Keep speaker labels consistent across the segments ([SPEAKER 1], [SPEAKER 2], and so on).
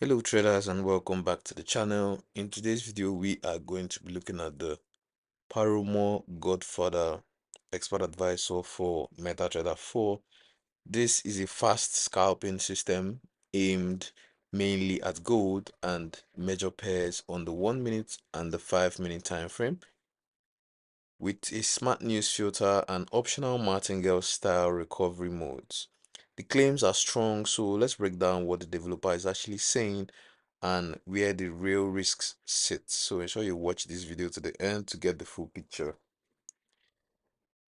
[SPEAKER 1] Hello traders and welcome back to the channel. In today's video we are going to be looking at the Paramour Godfather Expert Advisor for MetaTrader 4. This is a fast scalping system aimed mainly at gold and major pairs on the 1 minute and the 5 minute time frame, with a smart news filter and optional Martingale style recovery modes. The claims are strong, so let's break down what the developer is actually saying and where the real risks sit. So ensure you watch this video to the end to get the full picture.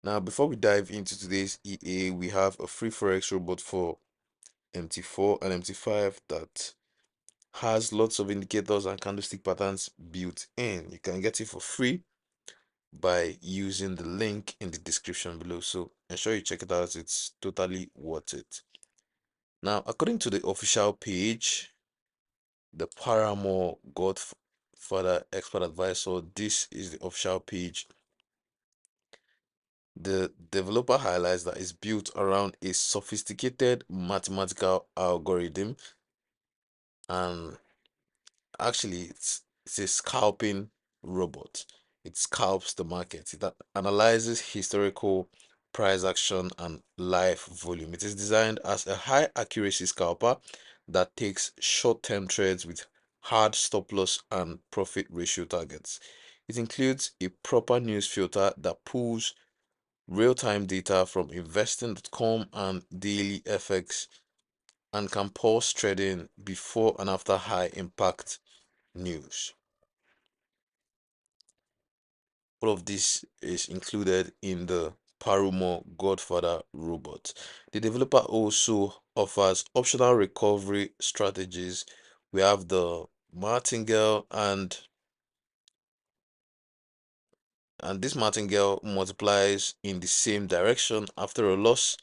[SPEAKER 1] Now, before we dive into today's EA, we have a free Forex robot for MT4 and MT5 that has lots of indicators and candlestick patterns built in. You can get it for free by using the link in the description below. So ensure you check it out. It's totally worth it. Now, according to the official page, the Paramour Godfather Expert Advisor, this is the official page. The developer highlights that it's built around a sophisticated mathematical algorithm, and actually it's a scalping robot. It scalps the market. It analyzes historical price action and live volume. It is designed as a high accuracy scalper that takes short-term trades with hard stop loss and profit ratio targets. It includes a proper news filter that pulls real-time data from investing.com and daily FX and can pause trading before and after high impact news. All of this is included in the Paramour Godfather robot. The developer also offers optional recovery strategies. We have the Martingale, and this Martingale multiplies in the same direction after a loss.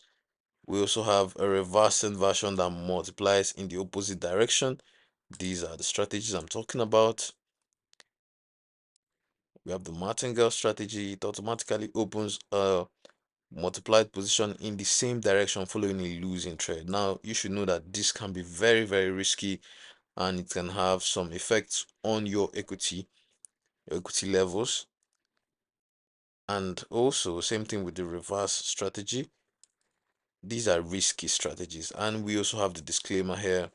[SPEAKER 1] We also have a reversing version that multiplies in the opposite direction. These are the strategies I'm talking about. We have the Martingale strategy. It automatically opens a multiplied position in the same direction following a losing trade. Now, you should know that this can be very, very risky, and it can have some effects on your equity levels. And also, same thing with the reverse strategy. These are risky strategies. And we also have the disclaimer here.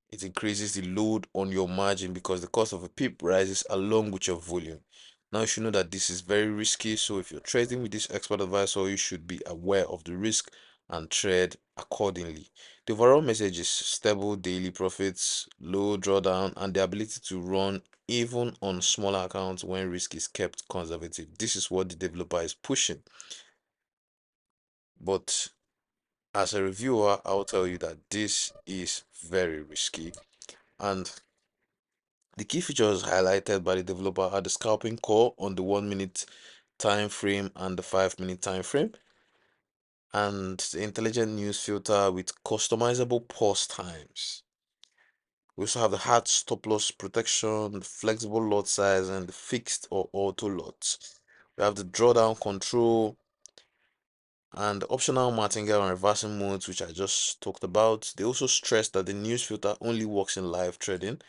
[SPEAKER 1] It increases the load on your margin because the cost of a pip rises along with your volume. Now you should know that this is very risky, so if you're trading with this expert advisor, you should be aware of the risk and trade accordingly. The overall message is stable daily profits, low drawdown, and the ability to run even on smaller accounts when risk is kept conservative. This is what the developer is pushing. But as a reviewer, I'll tell you that this is very risky, and the key features highlighted by the developer are the scalping core on the 1 minute time frame and the 5 minute time frame, and the intelligent news filter with customizable pause times. We also have the hard stop loss protection, flexible lot size, and the fixed or auto lots. We have the drawdown control and the optional martingale and reversing modes, which I just talked about. They also stress that the news filter only works in live trading,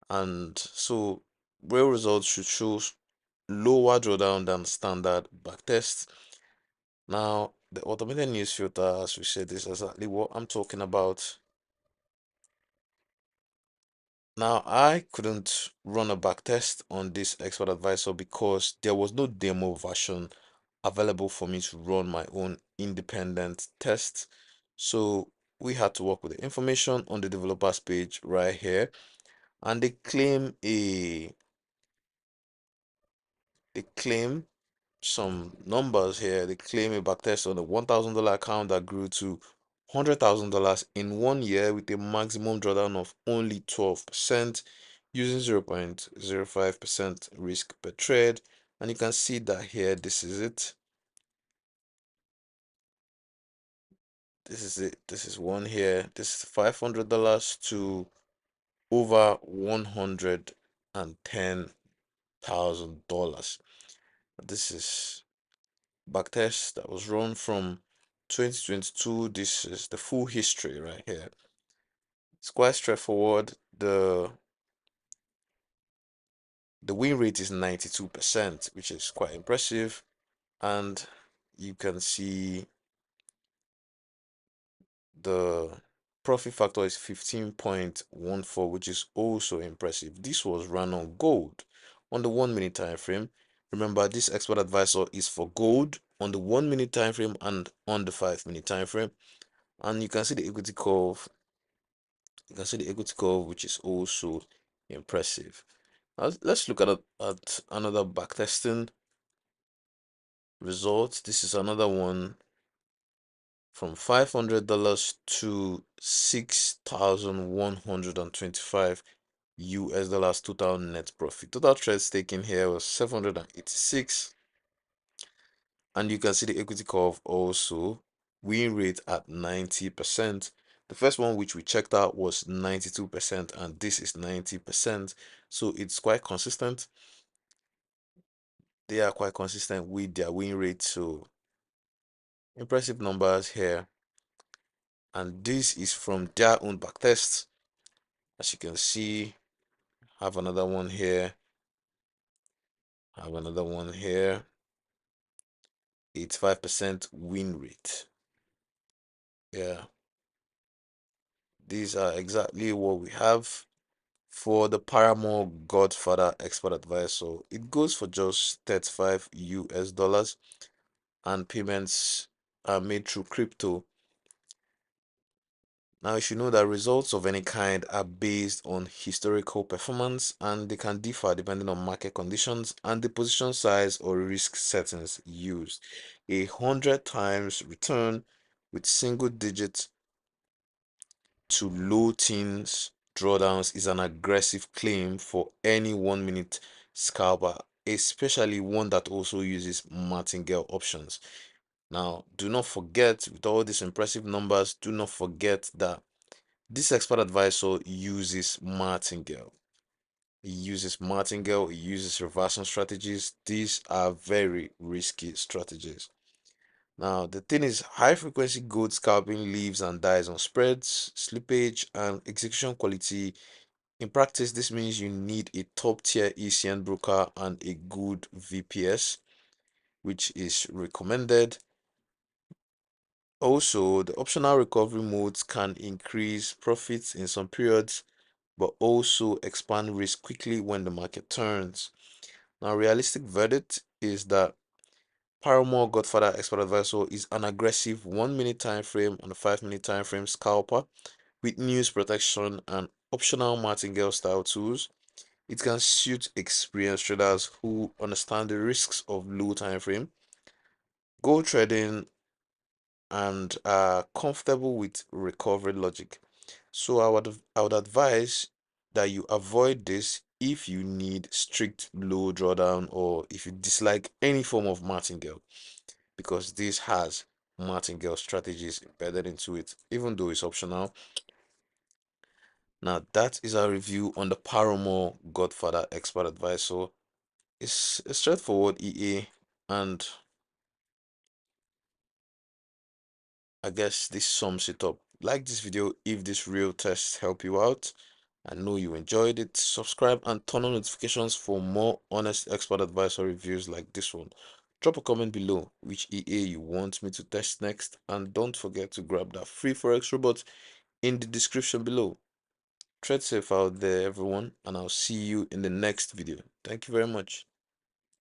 [SPEAKER 1] and so real results should show lower drawdown than standard backtest. Now, the automated news filter, as we said, is exactly what I'm talking about. Now, I couldn't run a backtest on this expert advisor because there was no demo version available for me to run my own independent test. So we had to work with the information on the developers page right here, and they claim some numbers here. They claim a backtest on a $1,000 account that grew to $100,000 in 1 year with a maximum drawdown of only 12% using 0.05% risk per trade. And you can see that here, this is it. This is it. This is one here. This is $500 to over $110,000. This is backtest that was run from 2022. This is the full history right here. It's quite straightforward. The win rate is 92%, which is quite impressive. And you can see the profit factor is 15.14, which is also impressive. This was run on gold on the 1 minute time frame. Remember, this expert advisor is for gold on the 1 minute time frame and on the 5 minute time frame. And you can see the equity curve. You can see the equity curve, which is also impressive. Now, let's look at another backtesting result. This is another one from $500 to 6,125 US dollars total net profit. Total trades taken here was 786, and you can see the equity curve also. Win rate at 90%. The first one which we checked out was 92%, and this is 90%, so it's quite consistent. They are quite consistent with their win rate, so impressive numbers here. And this is from their own backtest. As you can see, have another one here, have another one here. 85% win rate. Yeah, these are exactly what we have for the Paramour Godfather expert advice. So it goes for just 35 US dollars, and payments are made through crypto. Now, you should know that results of any kind are based on historical performance, and they can differ depending on market conditions and the position size or risk settings used. 100 times return with single digit to low teens drawdowns is an aggressive claim for any 1 minute scalper, especially one that also uses martingale options. Now, do not forget, with all these impressive numbers, do not forget that this expert advisor uses martingale. He uses martingale, he uses reversal strategies. These are very risky strategies. Now, the thing is, high frequency gold scalping lives and dies on spreads, slippage, and execution quality. In practice, this means you need a top tier ECN broker and a good VPS, which is recommended. Also, the optional recovery modes can increase profits in some periods, but also expand risk quickly when the market turns. Now, realistic verdict is that Paramour Godfather Expert Advisor is an aggressive 1 minute time frame and a 5 minute time frame scalper with news protection and optional martingale style tools. It can suit experienced traders who understand the risks of low time frame, gold trading, and are comfortable with recovery logic. So I would advise that you avoid this if you need strict low drawdown or if you dislike any form of martingale, because this has martingale strategies embedded into it, even though it's optional. Now that is our review on the Paramour Godfather Expert Advisor. It's a straightforward EA, and I guess this sums it up. Like this video if this real test helped you out. I know you enjoyed it. Subscribe and turn on notifications for more honest expert advisor reviews like this one. Drop a comment below which EA you want me to test next, and don't forget to grab that free Forex robot in the description below. Trade safe out there, everyone, and I'll see you in the next video. Thank you very much.